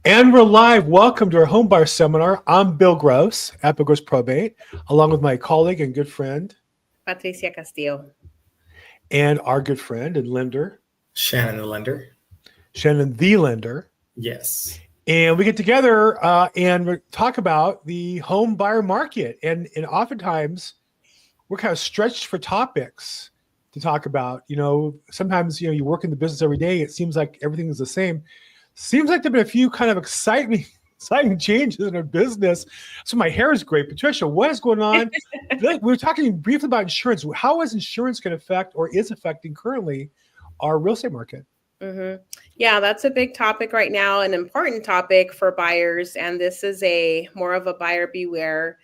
And we're live. Welcome to our home buyer seminar. I'm Bill Gross, at Bill Gross Probate, along with my colleague and good friend, Patricia Castillo. and our good friend and lender, Shannon the lender. Shannon the lender. Yes. And we get together and we talk about the home buyer market. And oftentimes we're kind of stretched for topics to talk about. Sometimes, you work in the business every day. It seems like everything is the same. Seems like there have been a few kind of exciting changes in our business. So my hair is great. Patricia, what is going on? We were talking briefly about insurance. How is insurance going to affect or is affecting currently our real estate market? Mm-hmm. Yeah, that's a big topic right now, an important topic for buyers. And this is more of a buyer beware,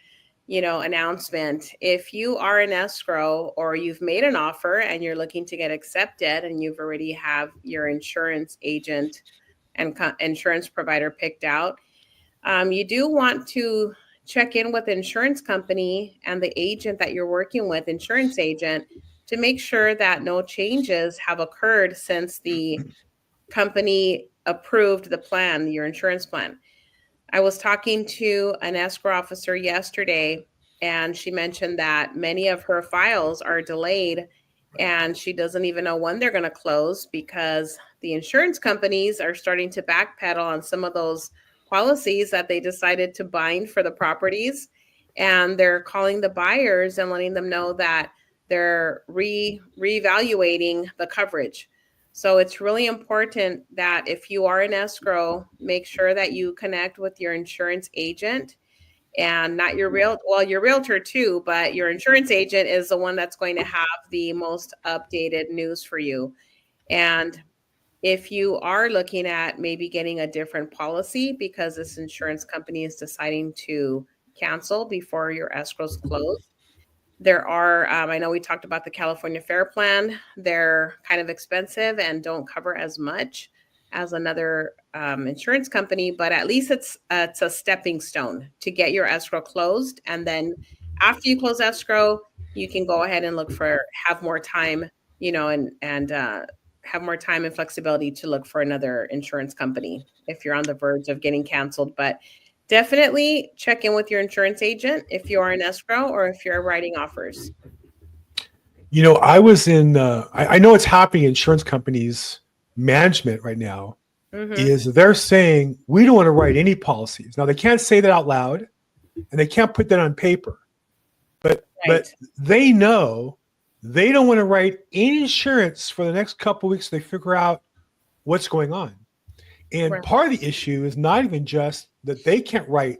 announcement. If you are in escrow or you've made an offer and you're looking to get accepted and you've already have your insurance agent and insurance provider picked out, you do want to check in with the insurance company and the agent that you're working with, insurance agent, to make sure that no changes have occurred since the company approved the plan, your insurance plan. I was talking to an escrow officer yesterday, and she mentioned that many of her files are delayed and she doesn't even know when they're going to close because the insurance companies are starting to backpedal on some of those policies that they decided to bind for the properties. And they're calling the buyers and letting them know that they're reevaluating the coverage. So it's really important that if you are in escrow, make sure that you connect with your insurance agent and not your your realtor too, but your insurance agent is the one that's going to have the most updated news for you. And if you are looking at maybe getting a different policy because this insurance company is deciding to cancel before your escrow's closed, there are, I know we talked about the California Fair Plan. They're kind of expensive and don't cover as much as another insurance company, but at least it's a stepping stone to get your escrow closed. And then after you close escrow, you can go ahead and have more time, and have more time and flexibility to look for another insurance company if you're on the verge of getting canceled. But definitely check in with your insurance agent if you are in escrow or if you're writing offers. I was in, I know it's happening in insurance companies management right now, is they're saying, we don't want to write any policies. Now, they can't say that out loud and they can't put that on paper, but they know they don't want to write any insurance for the next couple of weeks. So they figure out what's going on. And part of the issue is not even just that they can't write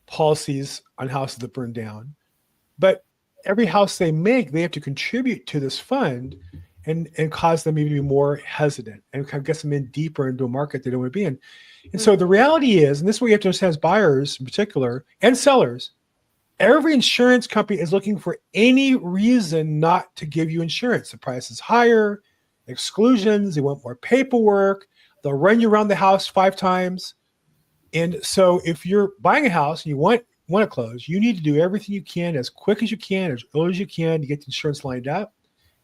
policies on houses that burn down, but every house they make, they have to contribute to this fund and cause them even to be more hesitant and kind of get them in deeper into a market they don't want to be in. And so the reality is, and this is what you have to understand as buyers in particular and sellers, every insurance company is looking for any reason not to give you insurance. The price is higher, exclusions, they want more paperwork, they'll run you around the house 5 times. And so if you're buying a house and you want to close, you need to do everything you can as quick as you can, as early as you can to get the insurance lined up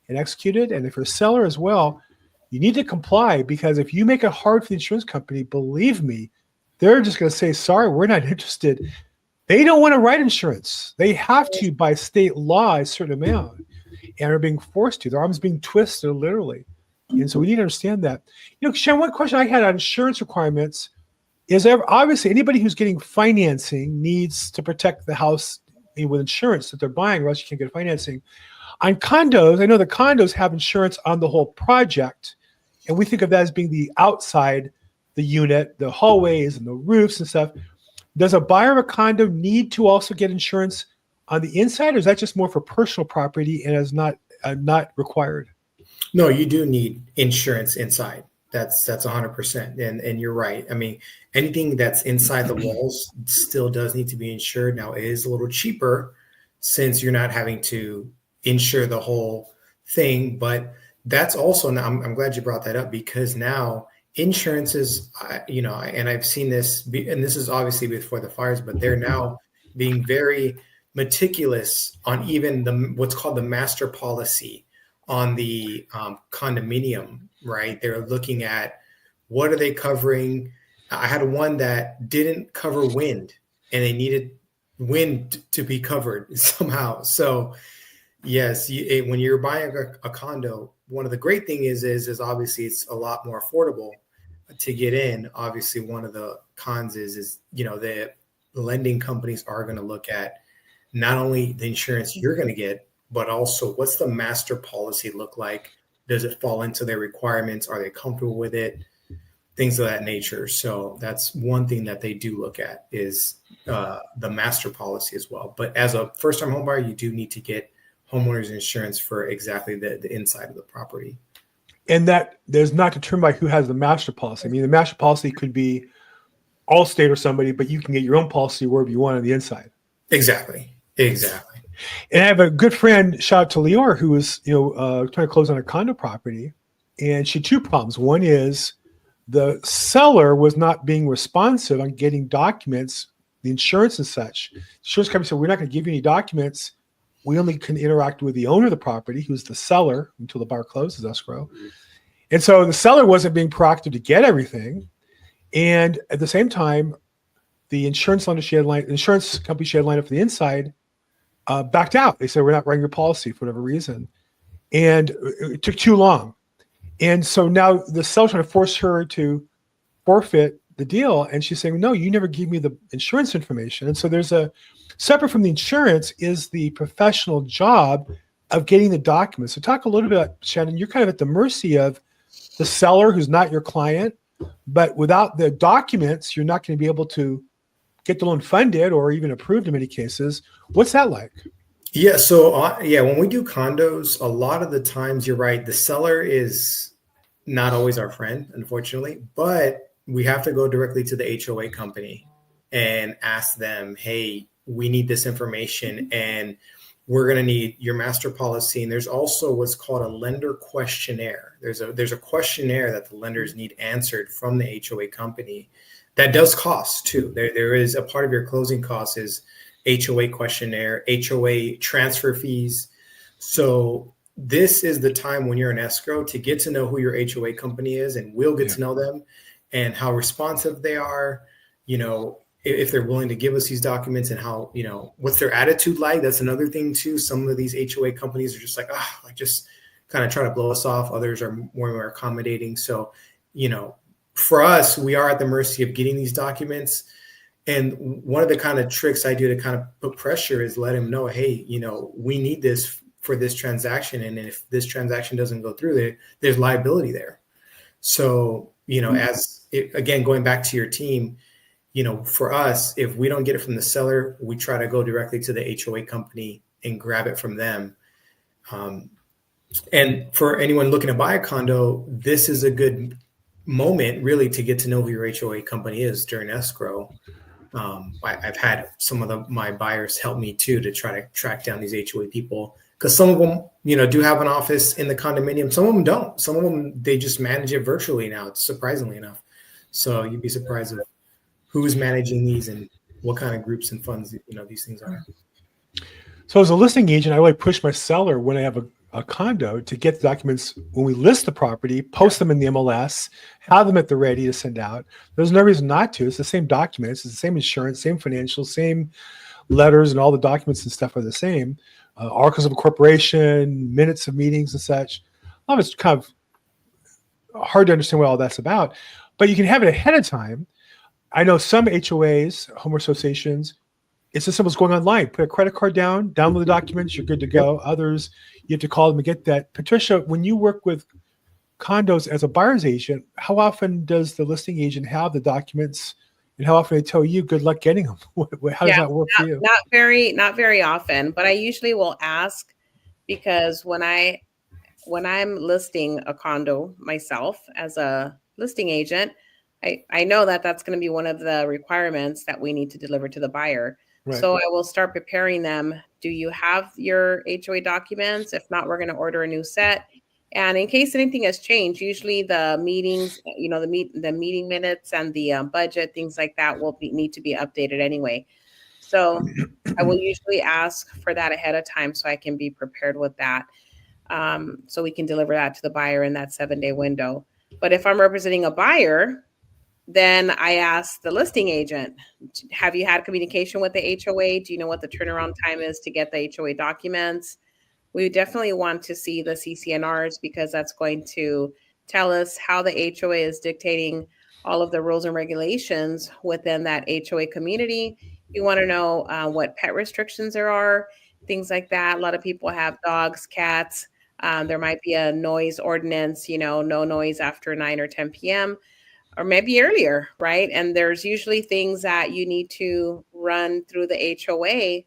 and executed. And if you're a seller as well, you need to comply, because if you make it hard for the insurance company, believe me, they're just going to say, sorry, we're not interested. They don't want to write insurance. They have to, by state law, a certain amount, and are being forced to. Their arms being twisted, literally. And so we need to understand that. Shannon, one question I had on insurance requirements is, obviously anybody who's getting financing needs to protect the house with insurance that they're buying, or else you can't get financing. On condos, I know the condos have insurance on the whole project, and we think of that as being the outside, the unit, the hallways and the roofs and stuff. Does a buyer of a condo need to also get insurance on the inside, or is that just more for personal property and is not required? No, you do need insurance inside. That's 100%. And you're right. I mean, anything that's inside the walls still does need to be insured. Now, it is a little cheaper since you're not having to insure the whole thing. But that's also, now I'm glad you brought that up, because now insurance is, and I've seen this, and this is obviously before the fires, but they're now being very meticulous on even what's called the master policy on the condominium, right? They're looking at what are they covering, I had one that didn't cover wind, and they needed wind to be covered somehow. So yes, when you're buying a condo, one of the great thing is obviously it's a lot more affordable to get in. Obviously, one of the cons is the lending companies are going to look at not only the insurance you're going to get, but also what's the master policy look like? Does it fall into their requirements? Are they comfortable with it? Things of that nature. So that's one thing that they do look at is the master policy as well. But as a first-time home buyer, you do need to get homeowners insurance for exactly the inside of the property. And that there's not determined by who has the master policy. I mean, the master policy could be Allstate or somebody, but you can get your own policy wherever you want on the inside. Exactly. And I have a good friend, shout out to Lior, who was trying to close on a condo property, and she had two problems. One is the seller was not being responsive on getting documents, the insurance and such. The insurance company said, we're not going to give you any documents. We only can interact with the owner of the property, who's the seller, until the buyer closes escrow. And so the seller wasn't being proactive to get everything. And at the same time, the insurance company she had lined up for the inside backed out. They said, we're not writing your policy for whatever reason. And it took too long. And so now the seller's trying to force her to forfeit the deal. And she's saying, no, you never gave me the insurance information. And so there's separate from the insurance is the professional job of getting the documents. So talk a little bit, Shannon, you're kind of at the mercy of the seller who's not your client, but without the documents, you're not going to be able to get the loan funded or even approved in many cases. What's that like? Yeah. So when we do condos, a lot of the times you're right. The seller is not always our friend, unfortunately, but we have to go directly to the HOA company and ask them, hey, we need this information and we're going to need your master policy. And there's also what's called a lender questionnaire. There's a questionnaire that the lenders need answered from the HOA company. That does cost too. There is a part of your closing costs is HOA questionnaire, HOA transfer fees. So this is the time when you're in escrow to get to know who your HOA company is, and we'll get to know them and how responsive they are, if they're willing to give us these documents and how, what's their attitude like. That's another thing too. Some of these HOA companies are just like, just kind of try to blow us off. Others are more accommodating. So, for us, we are at the mercy of getting these documents. And one of the kind of tricks I do to kind of put pressure is let him know, hey, we need this for this transaction. And if this transaction doesn't go through, there's liability there. So, again, going back to your team, for us, if we don't get it from the seller, we try to go directly to the HOA company and grab it from them. And for anyone looking to buy a condo, this is a good moment really to get to know who your HOA company is during escrow. I've had some of my buyers help me too to try to track down these HOA people, because some of them, do have an office in the condominium. Some of them don't. Some of them, they just manage it virtually now, surprisingly enough. So you'd be surprised of who's managing these and what kind of groups and funds, these things are. So as a listing agent, I really push my seller when I have a condo to get the documents when we list the property, post them in the MLS, have them at the ready to send out. There's no reason not to. It's the same documents, it's the same insurance, same financials, same letters, and all the documents and stuff are the same. Articles of incorporation, minutes of meetings and such. A lot of it's kind of hard to understand what all that's about, but you can have it ahead of time. I know some HOAs, home associations, it's as simple as going online, put a credit card down, download the documents, you're good to go. Others, you have to call them and get that. Patricia, when you work with condos as a buyer's agent, how often does the listing agent have the documents, and how often they tell you good luck getting them? How does that work for you? Not very often, but I usually will ask, because when I'm listing a condo myself as a listing agent, I know that that's going to be one of the requirements that we need to deliver to the buyer. Right. So I will start preparing them. Do you have your HOA documents? If not, we're going to order a new set. And in case anything has changed, usually the meetings, the meeting minutes and the budget, things like that need to be updated anyway. So I will usually ask for that ahead of time so I can be prepared with that. So we can deliver that to the buyer in that 7-day window. But if I'm representing a buyer, then I asked the listing agent, have you had communication with the HOA? Do you know what the turnaround time is to get the HOA documents? We definitely want to see the CCNRs because that's going to tell us how the HOA is dictating all of the rules and regulations within that HOA community. You want to know what pet restrictions there are, things like that. A lot of people have dogs, cats. There might be a noise ordinance, no noise after 9 or 10 p.m. or maybe earlier, right? And there's usually things that you need to run through the HOA. I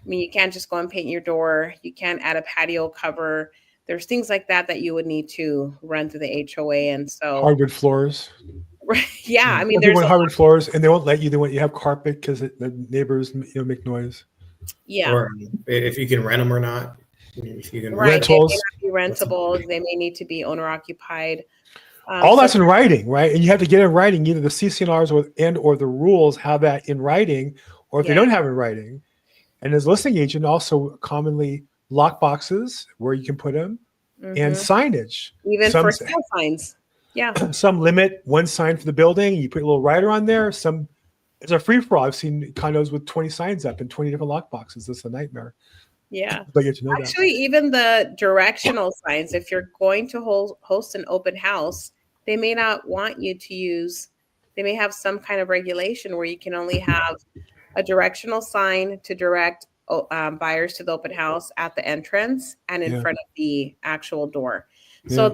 mean, you can't just go and paint your door. You can't add a patio cover. There's things like that you would need to run through the HOA. And so hardwood floors. Yeah, I mean, there's hardwood floors, and they won't let you. They want you to have carpet because the neighbors, make noise. Yeah. Or if you can rent them or not. If you can rentals, they may not be rentable. They may need to be owner occupied. All that's in writing, right? And you have to get in writing either the CCNRs or the rules have that in writing, or if they don't have it in writing. And as listing agent, also commonly lock boxes where you can put them and signage. Even for sale signs. Yeah. Some limit one sign for the building. You put a little rider on there. Some it's a free for all. I've seen condos with 20 signs up and 20 different lock boxes. It's a nightmare. Yeah. But you have to know actually, even the directional signs, if you're going to host an open house, they may not want you to use, they may have some kind of regulation where you can only have a directional sign to direct buyers to the open house at the entrance and in front of the actual door. So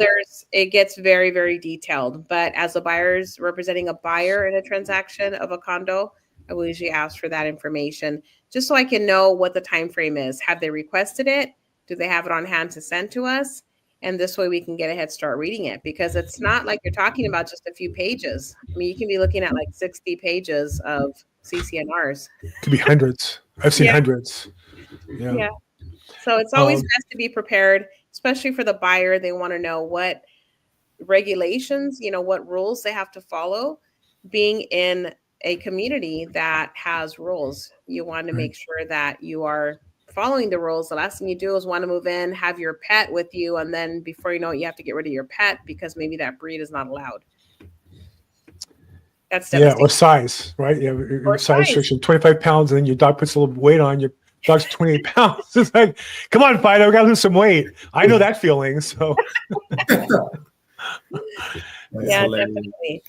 it gets very, very detailed. But as a buyer's representing a buyer in a transaction of a condo, I will usually ask for that information just so I can know what the time frame is. Have they requested it? Do they have it on hand to send to us? And this way we can get a head start reading it, because it's not like you're talking about just a few pages. I mean, you can be looking at like 60 pages of CCNRs. Could be hundreds. I've seen hundreds. Yeah. So it's always best to be prepared, especially for the buyer. They want to know what regulations, what rules they have to follow. Being in a community that has rules, you want to make sure that you are following the rules. The last thing you do is want to move in, have your pet with you, and then before you know it, you have to get rid of your pet because maybe that breed is not allowed. That's devastating. Or size, right? Or size restriction, 25 pounds, and then your dog puts a little weight on, your dog's 28 pounds. It's like, come on, Fido, we got to lose some weight. I know that feeling, so. Yeah, definitely.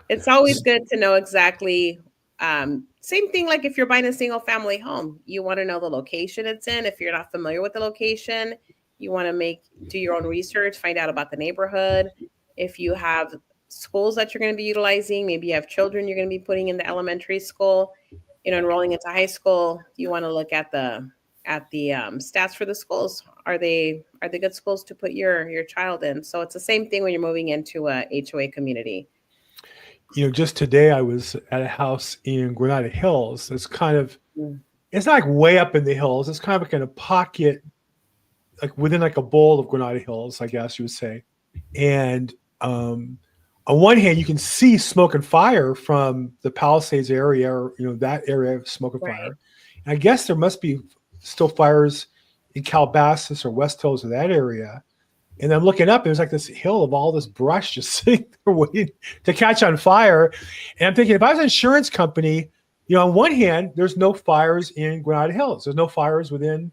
It's always good to know exactly. Same thing like if you're buying a single family home, you want to know the location it's in. If you're not familiar with the location, you want to do your own research, find out about the neighborhood. If you have schools that you're going to be utilizing, maybe you have children you're going to be putting in the elementary school, enrolling into high school, you want to look at the stats for the schools. Are they good schools to put your child in? So it's the same thing when you're moving into a HOA community. Just today I was at a house in Granada Hills. It's kind of, it's not like way up in the hills. It's kind of like in a pocket, like within like a bowl of Granada Hills, I guess you would say. And on one hand, you can see smoke and fire from the Palisades area, or that area of smoke and fire. And I guess there must be still fires in Calabasas or West Hills, or that area. And I'm looking up, there's like this hill of all this brush just sitting there waiting to catch on fire. And I'm thinking, if I was an insurance company, on one hand, there's no fires in Granada Hills. There's no fires within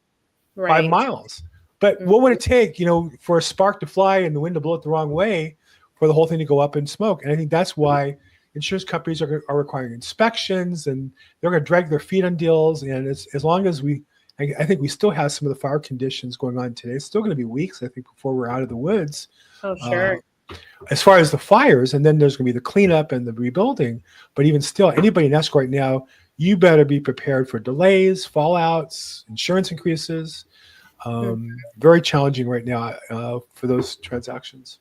5 miles. But what would it take, for a spark to fly and the wind to blow it the wrong way for the whole thing to go up in smoke? And I think that's why insurance companies are requiring inspections, and they're going to drag their feet on deals. And as long as I think we still have some of the fire conditions going on today. It's still going to be weeks, I think, before we're out of the woods. Oh, sure. As far as the fires, and then there's going to be the cleanup and the rebuilding. But even still, anybody in escrow right now, you better be prepared for delays, fallouts, insurance increases. Very challenging right now for those transactions.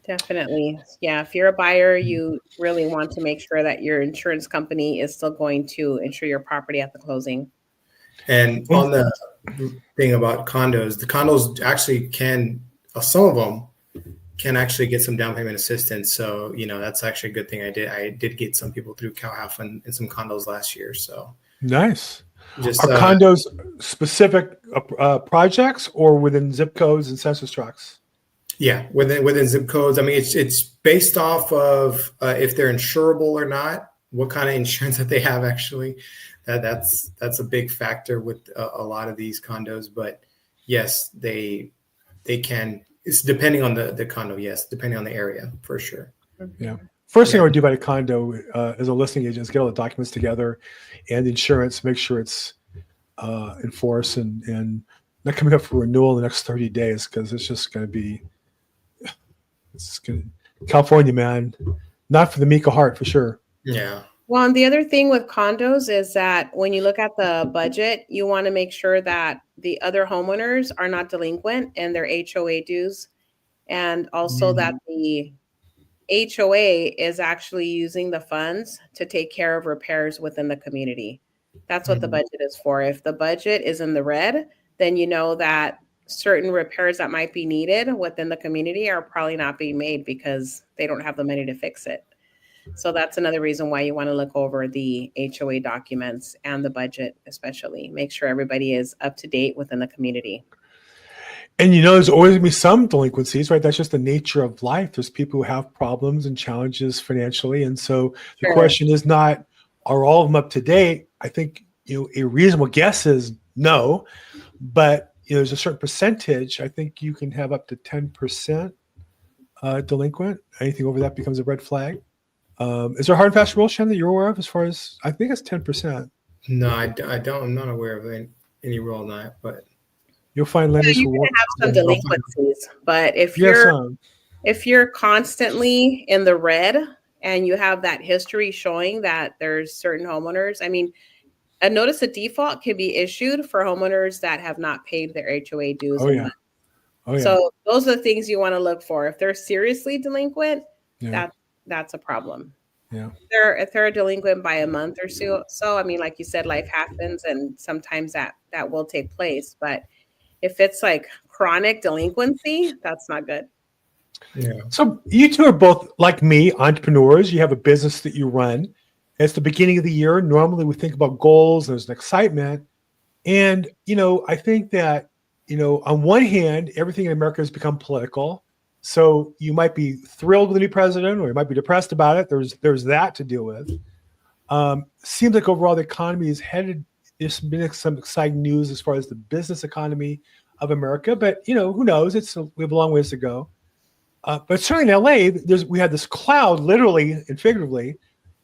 Definitely. Yeah. If you're a buyer, you really want to make sure that your insurance company is still going to insure your property at the closing. And on the thing about condos, the condos actually some of them can actually get some down payment assistance. So, that's actually a good thing. I did get some people through CalHalf in some condos last year. So nice. Are condos specific projects or within zip codes and census tracts? Yeah, within zip codes. I mean, it's based off of if they're insurable or not, what kind of insurance that they have actually. That's a big factor with a lot of these condos. But yes, they can. It's depending on the condo. Yes, depending on the area for sure. Yeah. First thing Yeah. I would do about a condo as a listing agent is get all the documents together and the insurance, make sure it's enforced and not coming up for renewal in the next 30 days because it's just going to be, California, man, not for the meek of heart for sure. Yeah. Well, and the other thing with condos is that when you look at the budget, you want to make sure that the other homeowners are not delinquent in their HOA dues, and also that the HOA is actually using the funds to take care of repairs within the community. That's what the budget is for. If the budget is in the red, then you know that certain repairs that might be needed within the community are probably not being made because they don't have the money to fix it. So that's another reason why you want to look over the HOA documents and the budget, especially. Make sure everybody is up to date within the community. And there's always going to be some delinquencies, right? That's just the nature of life. There's people who have problems and challenges financially. And so the question is not, are all of them up to date? I think, a reasonable guess is no, but there's a certain percentage. I think you can have up to 10% delinquent. Anything over that becomes a red flag. Is there a hard and fast rule, Shem, that you're aware of as far as, I think it's 10%. No, I don't. I'm not aware of any rule on that, but you'll find lenders you who can have some delinquencies, but if you're constantly in the red and you have that history showing that there's certain homeowners, I mean, a notice of default can be issued for homeowners that have not paid their HOA dues. So those are the things you want to look for. If they're seriously delinquent, that's a problem. Yeah. If they're delinquent by a month or so, I mean, like you said, life happens and sometimes that will take place. But if it's like chronic delinquency, that's not good. Yeah. So you two are both like me, entrepreneurs. You have a business that you run. It's the beginning of the year. Normally we think about goals. There's an excitement. And, I think that, on one hand, everything in America has become political. So you might be thrilled with the new president, or you might be depressed about it. There's that to deal with. Seems like overall the economy is headed. There's been some exciting news as far as the business economy of America, but who knows? We have a long ways to go. But certainly in LA, we had this cloud, literally and figuratively,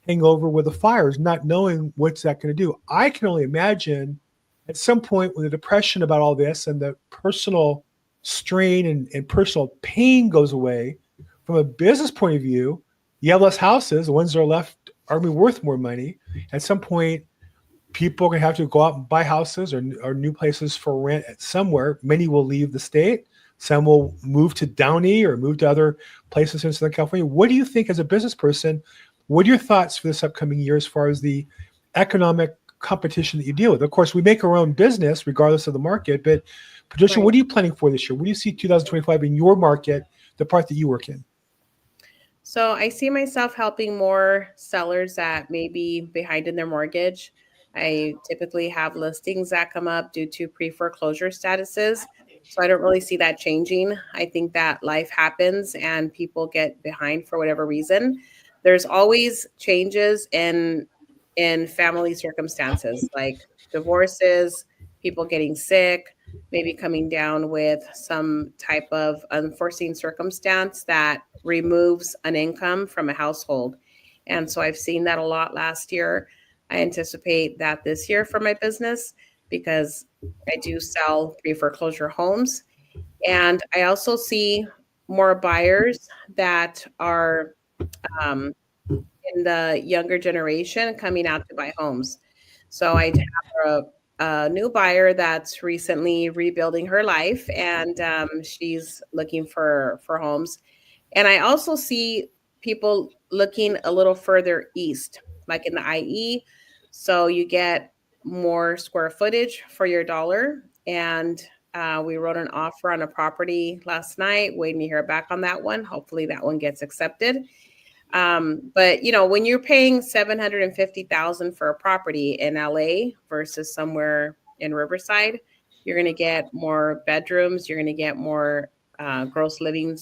hang over with the fires, not knowing what's that going to do. I can only imagine at some point when the depression about all this and the personal strain and personal pain goes away, from a business point of view, you have less houses. The ones that are left are going to be worth more money. At some point, people are going to have to go out and buy houses or new places for rent somewhere. Many will leave the state. Some will move to Downey or move to other places in Southern California. What do you think as a business person? What are your thoughts for this upcoming year as far as the economic competition that you deal with? Of course, we make our own business regardless of the market, but Patricia, what are you planning for this year? What do you see 2025 in your market, the part that you work in? So I see myself helping more sellers that may be behind in their mortgage. I typically have listings that come up due to pre-foreclosure statuses. So I don't really see that changing. I think that life happens and people get behind for whatever reason. There's always changes in family circumstances, like divorces, people getting sick, maybe coming down with some type of unforeseen circumstance that removes an income from a household. And so I've seen that a lot last year. I anticipate that this year for my business because I do sell pre-foreclosure homes. And I also see more buyers that are in the younger generation coming out to buy homes. So I have a new buyer that's recently rebuilding her life, and she's looking for homes. And I also see people looking a little further east, like in the IE. So you get more square footage for your dollar. And we wrote an offer on a property last night, waiting to hear back on that one. Hopefully that one gets accepted. But when you're paying $750,000 for a property in LA versus somewhere in Riverside, you're going to get more bedrooms. You're going to get more gross living,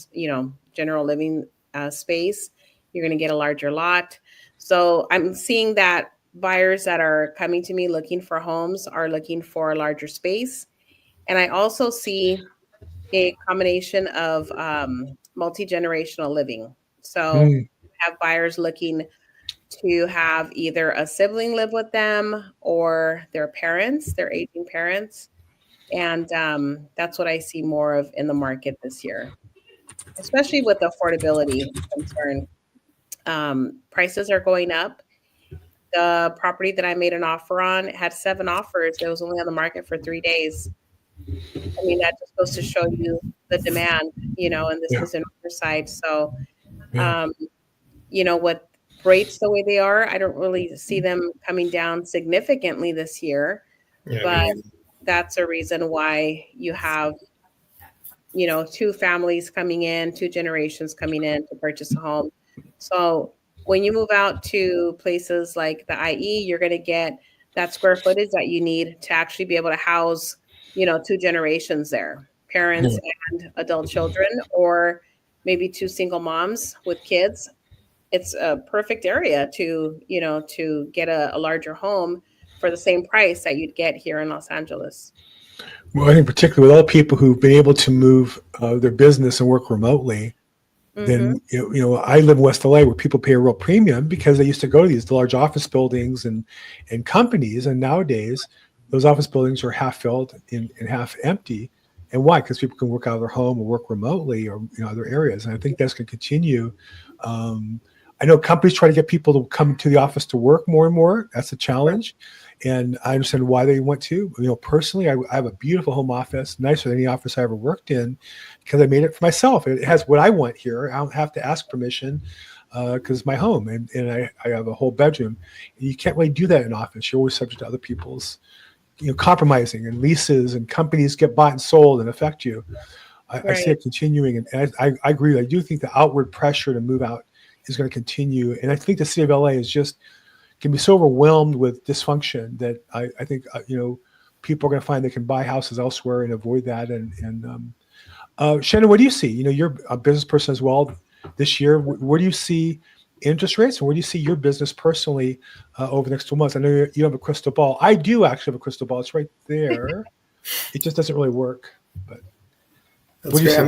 general living space, you're going to get a larger lot. So I'm seeing that buyers that are coming to me looking for homes are looking for a larger space. And I also see a combination of multi-generational living. So Mm. have buyers looking to have either a sibling live with them or their parents, their aging parents. And that's what I see more of in the market this year, especially with the affordability concern. Prices are going up. The property that I made an offer on had 7 offers. It was only on the market for 3 days. I mean, that just goes to show you the demand, and this Yeah. is in Riverside. So, Yeah. with rates the way they are, I don't really see them coming down significantly this year. Yeah, But that's a reason why you have, 2 families coming in, 2 generations coming in to purchase a home. So when you move out to places like the IE, you're going to get that square footage that you need to actually be able to house, 2 generations there, parents and adult children, or maybe 2 single moms with kids. It's a perfect area to get a larger home for the same price that you'd get here in Los Angeles. Well, I think particularly with all the people who've been able to move their business and work remotely, then I live in West LA where people pay a real premium because they used to go to these large office buildings and companies, and nowadays those office buildings are half filled and half empty. And why? Because people can work out of their home or work remotely or other areas, and I think that's going to continue. I know companies try to get people to come to the office to work more and more. That's a challenge. And I understand why they want to. Personally, I have a beautiful home office, nicer than any office I ever worked in, because I made it for myself. It has what I want here. I don't have to ask permission because it's my home, and I have a whole bedroom. You can't really do that in an office. You're always subject to other people's compromising, and leases and companies get bought and sold and affect you. I see it continuing, and I agree. I do think the outward pressure to move out is going to continue, and I think the city of LA can be so overwhelmed with dysfunction that I think people are going to find they can buy houses elsewhere and avoid that. And Shannon, what do you see? You're a business person as well. This year, where do you see interest rates, and where do you see your business personally over the next 2 months? I know you have a crystal ball. I do actually have a crystal ball. It's right there. It just doesn't really work. But that's great.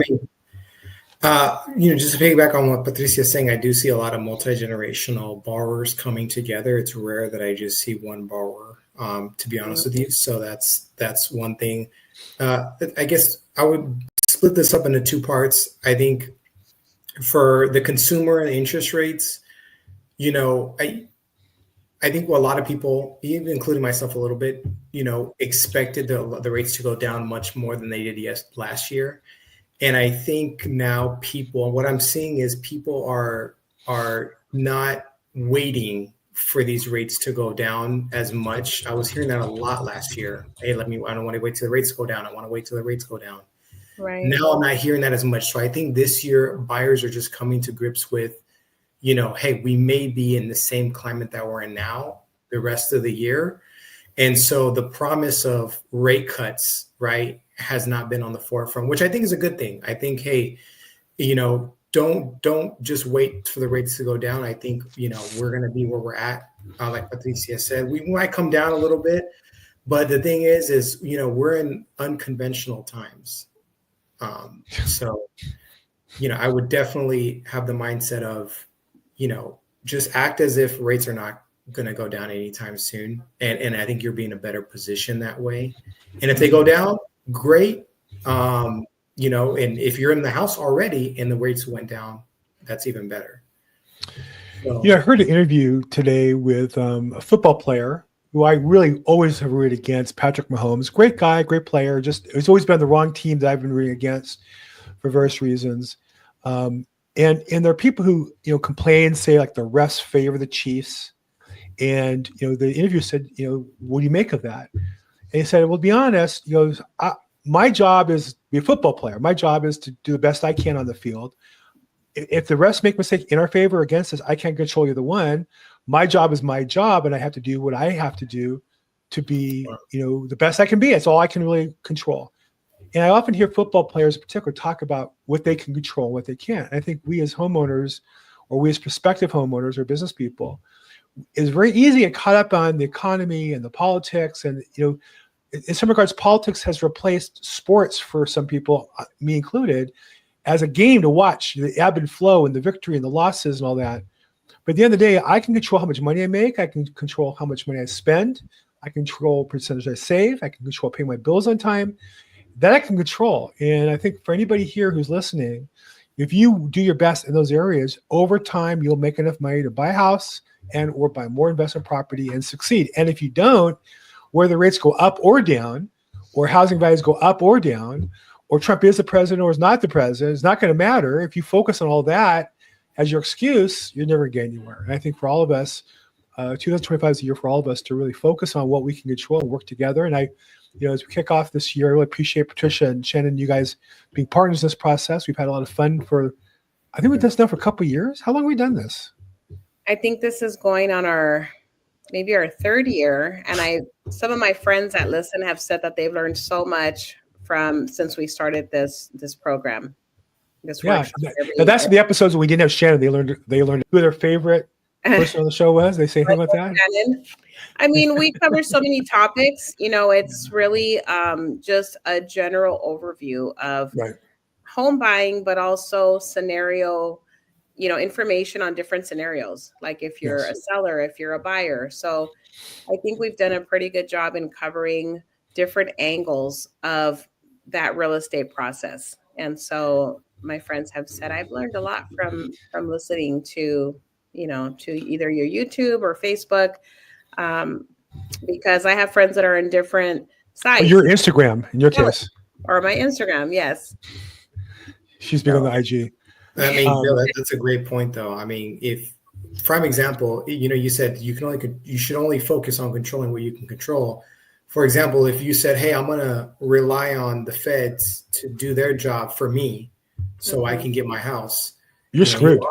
I mean, just to piggyback on what Patricia is saying, I do see a lot of multi-generational borrowers coming together. It's rare that I just see one borrower, to be honest with you. So that's one thing. I guess I would split this up into 2 parts. I think for the consumer and interest rates, I think what a lot of people, even including myself a little bit, expected the rates to go down much more than they did last year. And I think now what I'm seeing is people are not waiting for these rates to go down as much. I was hearing that a lot last year. Hey, I don't want to wait till the rates go down. I want to wait till the rates go down. Right. Now I'm not hearing that as much. So I think this year buyers are just coming to grips with, hey, we may be in the same climate that we're in now the rest of the year. And so the promise of rate cuts, right, has not been on the forefront, which I think is a good thing. I think, hey, don't just wait for the rates to go down. I think, we're going to be where we're at. Like Patricia said, we might come down a little bit, but the thing is, we're in unconventional times. So, I would definitely have the mindset of, just act as if rates are not going to go down anytime soon. And I think you're being in a better position that way. And if they go down, great. And if you're in the house already and the rates went down, that's even better. So, I heard an interview today with a football player who I really always have rooted against, Patrick Mahomes. Great guy, great player. Just he's always been the wrong team that I've been rooting against for various reasons. And there are people who complain, say like the refs favor the Chiefs, and the interview said, what do you make of that? And he said, well, to be honest, he goes, my job is to be a football player. My job is to do the best I can on the field. If the refs make mistakes in our favor or against us, I can't control either one. My job is my job, and I have to do what I have to do to be, the best I can be. It's all I can really control. And I often hear football players in particular talk about what they can control, what they can't. I think we as homeowners, or we as prospective homeowners or business people, it's very easy to get caught up on the economy and the politics. And, in some regards, politics has replaced sports for some people, me included, as a game to watch, the ebb and flow and the victory and the losses and all that. But at the end of the day, I can control how much money I make. I can control how much money I spend. I can control percentage I save. I can control paying my bills on time. That I can control. And I think for anybody here who's listening, if you do your best in those areas, over time, you'll make enough money to buy a house and or buy more investment property and succeed. And if you don't, whether rates go up or down, or housing values go up or down, or Trump is the president or is not the president, it's not going to matter. If you focus on all that as your excuse, you're never getting anywhere. And I think for all of us, 2025 is a year for all of us to really focus on what we can control and work together. And as we kick off this year, I really appreciate Patricia and Shannon, you guys being partners in this process. We've had a lot of fun I think we've done this now for a couple of years. How long have we done this? I think this is going on maybe our third year. And some of my friends that listen have said that they've learned so much since we started this program. That's the episodes when we didn't have Shannon. They learned who their favorite person on the show was. They say anything about that? Shannon. I mean, we cover so many topics. It's really just a general overview of home buying, but also scenario, information on different scenarios, like if you're a seller, if you're a buyer. So I think we've done a pretty good job in covering different angles of that real estate process. And so my friends have said I've learned a lot from listening to either your YouTube or Facebook, because I have friends that are in different sites. Your Instagram, in your case. Or my Instagram, yes. She's big on the IG. I mean, that's a great point, though. I mean, if prime example, you said you should only focus on controlling what you can control. For example, if you said, "Hey, I'm going to rely on the feds to do their job for me, so I can get my house," you're screwed.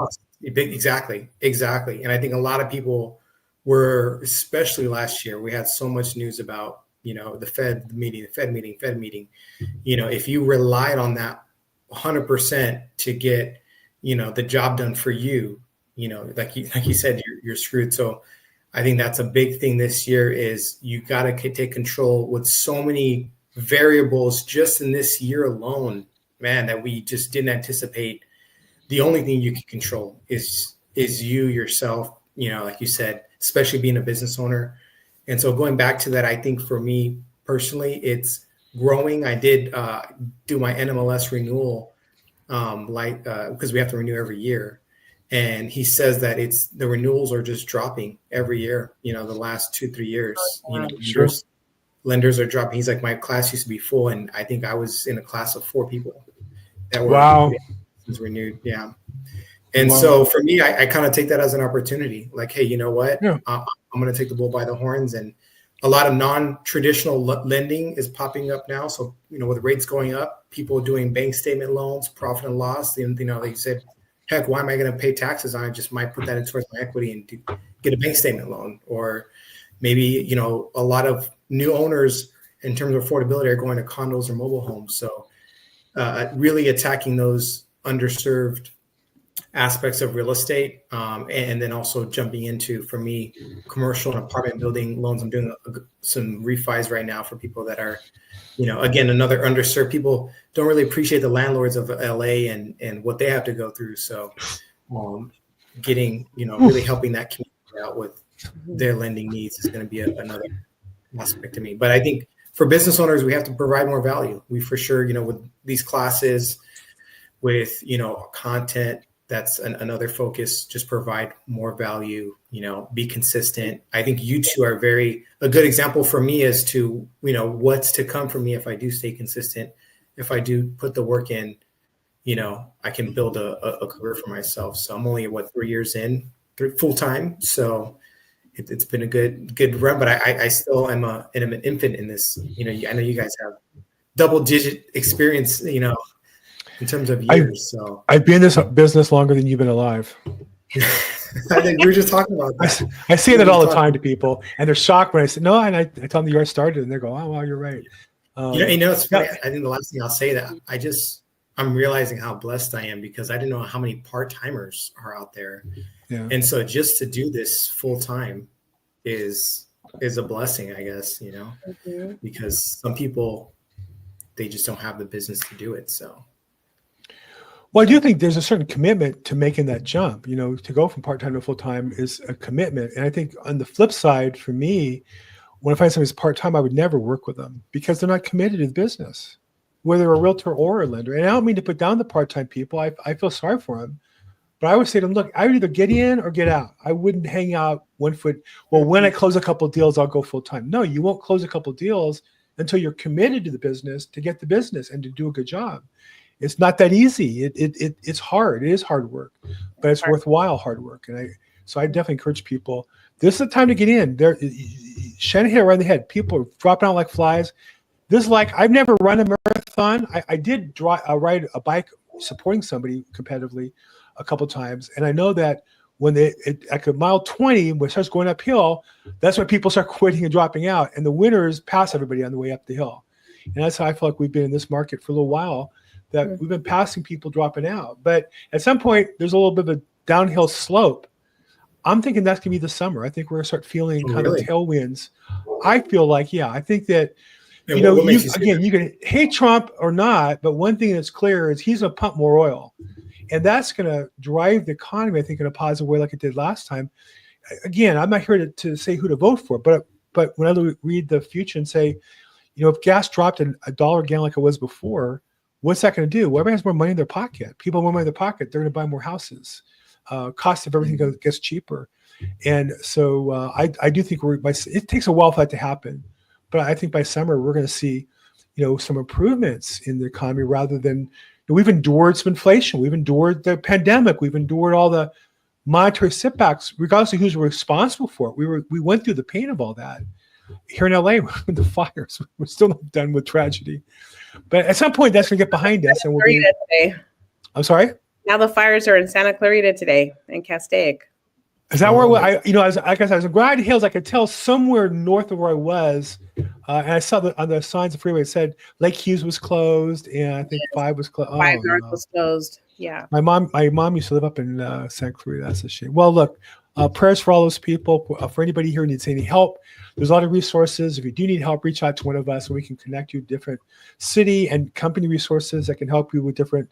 Exactly. And I think a lot of people were, especially last year, we had so much news about the Fed meeting. If you relied on that 100% to get the job done for you, like you said, you're screwed. So I think that's a big thing this year is you got to take control with so many variables just in this year alone, man, that we just didn't anticipate. The only thing you can control is you yourself, like you said, especially being a business owner. And so going back to that, I think for me personally, it's growing. I did do my NMLS renewal, because we have to renew every year. And he says that the renewals are just dropping every year, the last 2-3 years. Lenders are dropping. He's like, my class used to be full, and I think I was in a class of 4 people that were renewed. Yeah. And so for me, I kind of take that as an opportunity. Like, hey, you know what? Yeah. I'm going to take the bull by the horns. And a lot of non-traditional lending is popping up now. So, with rates going up, people doing bank statement loans, profit and loss. Like you said, heck, why am I going to pay taxes on it? I just might put that in towards my equity and get a bank statement loan. Or maybe, a lot of new owners in terms of affordability are going to condos or mobile homes. So really attacking those underserved aspects of real estate, and then also jumping into, for me, commercial and apartment building loans. I'm doing some refis right now for people that are, again, another underserved. People don't really appreciate the landlords of LA and what they have to go through. So getting, really helping that community out with their lending needs is going to be another aspect to me. But I think for business owners, we have to provide more value. We for sure, with these classes, with, content, that's another focus. Just provide more value, be consistent. I think you two are a good example for me as to, what's to come for me if I do stay consistent, if I do put the work in, I can build a career for myself. So I'm only 3 years in full time. So it's been a good run, but I still am an infant in this. I know you guys have double digit experience, in terms of years. So I've been in this business longer than you've been alive. I think we were just talking about that. I say that all the time to people, and they're shocked when I say no, and I tell them the year I started, and they go, "Oh, well, you're right." It's funny. Yeah. I think the last thing I'll say that I'm realizing how blessed I am because I didn't know how many part-timers are out there. Yeah. And so just to do this full time is a blessing, I guess, because some people, they just don't have the business to do it. So. Well, I do think there's a certain commitment to making that jump, to go from part-time to full-time is a commitment. And I think on the flip side, for me, when I find somebody's part-time, I would never work with them because they're not committed to the business, whether a realtor or a lender. And I don't mean to put down the part-time people. I feel sorry for them. But I would say to them, look, I would either get in or get out. I wouldn't hang out 1 foot. Well, when I close a couple of deals, I'll go full-time. No, you won't close a couple of deals until you're committed to the business, to get the business and to do a good job. It's not that easy. It's hard. It is hard work, but it's worthwhile hard work. And so I definitely encourage people, this is the time to get in. Shannon hit it right in the head. People are dropping out like flies. This is like, I've never run a marathon. I did ride a bike supporting somebody competitively a couple of times. And I know that when at mile 20, when it starts going uphill, that's when people start quitting and dropping out. And the winners pass everybody on the way up the hill. And that's how I feel like we've been in this market for a little while, that we've been passing people dropping out. But at some point, there's a little bit of a downhill slope. I'm thinking that's going to be the summer. I think we're going to start feeling kind of tailwinds. I feel like, I think that, you can hate Trump or not, but one thing that's clear is he's going to pump more oil. And that's going to drive the economy, I think, in a positive way like it did last time. Again, I'm not here to say who to vote for, but when I read the future and say, if gas dropped $1 a gallon like it was before, what's that going to do? Well, everybody has more money in their pocket. People have more money in their pocket. They're going to buy more houses. Cost of everything gets cheaper. And so I do think it takes a while for that to happen. But I think by summer, we're going to see, some improvements in the economy rather than we've endured some inflation. We've endured the pandemic. We've endured all the monetary setbacks, regardless of who's responsible for it. We went through the pain of all that. Here in LA, with the fires, we're still not done with tragedy. But at some point, that's going to get behind us. And we'll be. Today. I'm sorry? Now the fires are in Santa Clarita today and Castaic. Is that where I was in Grand Hills? I could tell somewhere north of where I was, and I saw on the signs of the freeway it said Lake Hughes was closed, and I think 5 was closed. 5 North was closed. Yeah. My mom used to live up in Santa Clarita. That's a shame. Well, look, prayers for all those people. For anybody here who needs any help, there's a lot of resources. If you do need help, reach out to one of us, and we can connect you with different city and company resources that can help you with different.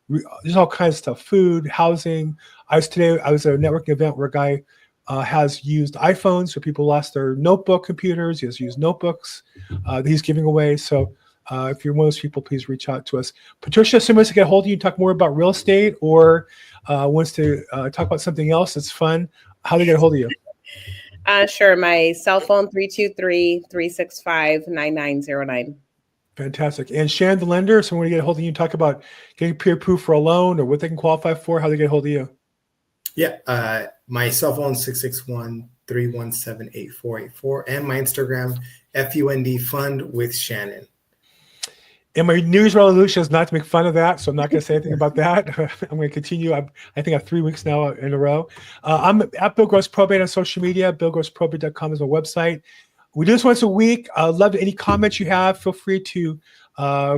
There's all kinds of stuff: food, housing. I was at a networking event where a guy has used iPhones for people who lost their notebook computers. He has used notebooks that he's giving away. So if you're one of those people, please reach out to us. Patricia, somebody wants to get a hold of you and talk more about real estate or wants to talk about something else that's fun. How do they get a hold of you? Sure. My cell phone, 323-365-9909. Fantastic. And Shannon, the lender, so when you get a hold of you and talk about getting pre-approved for a loan or what they can qualify for, how do they get a hold of you? Yeah. My cell phone, 661-317-8484. And my Instagram, FUND Fund with Shannon. And my New Year's resolution is not to make fun of that, so I'm not going to say anything about that. I'm going to continue. I think I have 3 weeks now in a row. I'm at Bill Gross Probate on social media. BillGrossProbate.com is my website. We do this once a week. I'd love any comments you have. Feel free to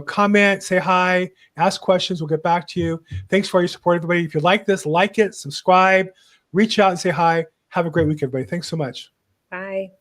comment, say hi, ask questions. We'll get back to you. Thanks for all your support, everybody. If you like this, like it, subscribe, reach out and say hi. Have a great week, everybody. Thanks so much. Bye.